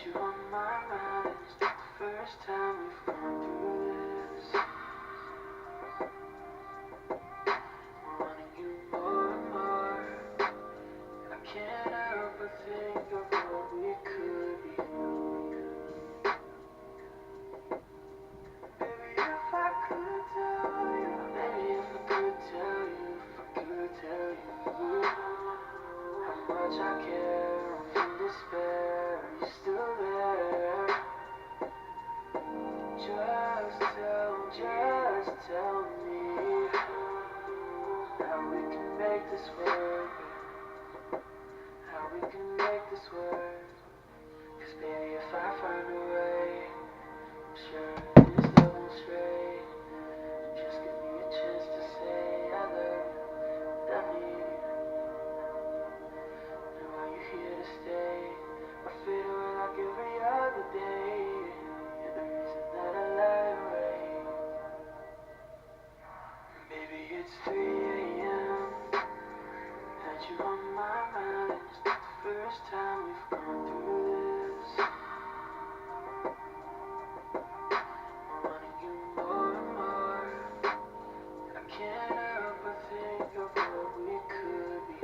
you on my mind, and it's not the first time we've gone through this. Wanting you more and more, I can't help but think of what we could be. Baby, if I could tell you, baby, if I could tell you, if I could tell you how much I care, I'm in despair, are you still there? Just tell me how we can make this work, how we can make this work. 'Cause baby, if I find a way, I'm sure this love won't stray. Just give me a chance to say I love you, I need you. Now are you here to stay, or fade away like every other day? You're the reason that I lie awake. Baby, it's 3 a.m. Had you on my mind, and it's not the first time we've gone through this. Wanting you more and more, I can't help but think of what we could be.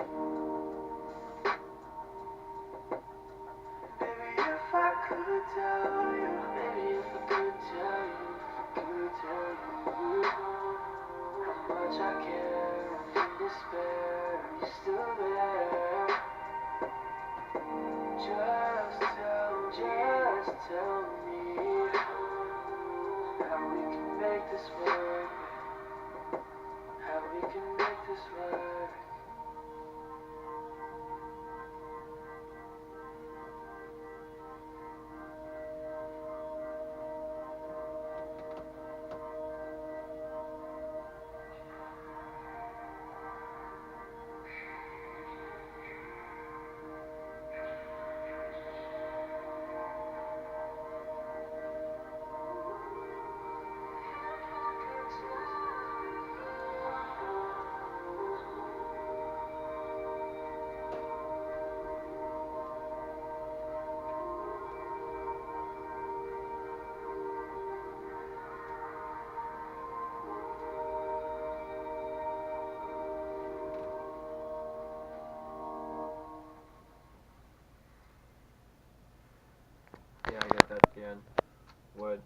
Baby, if I could tell you, baby, if I could tell you, if I could tell you how much I care, I'm in despair, are you still there? Just tell me how we can make this work, how we can make this work. Yeah, I get that at the end. What?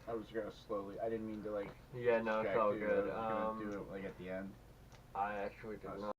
I was gonna slowly. I didn't mean to like. Yeah, no, it's all distract you, good. I was gonna do it like at the end. I actually did not.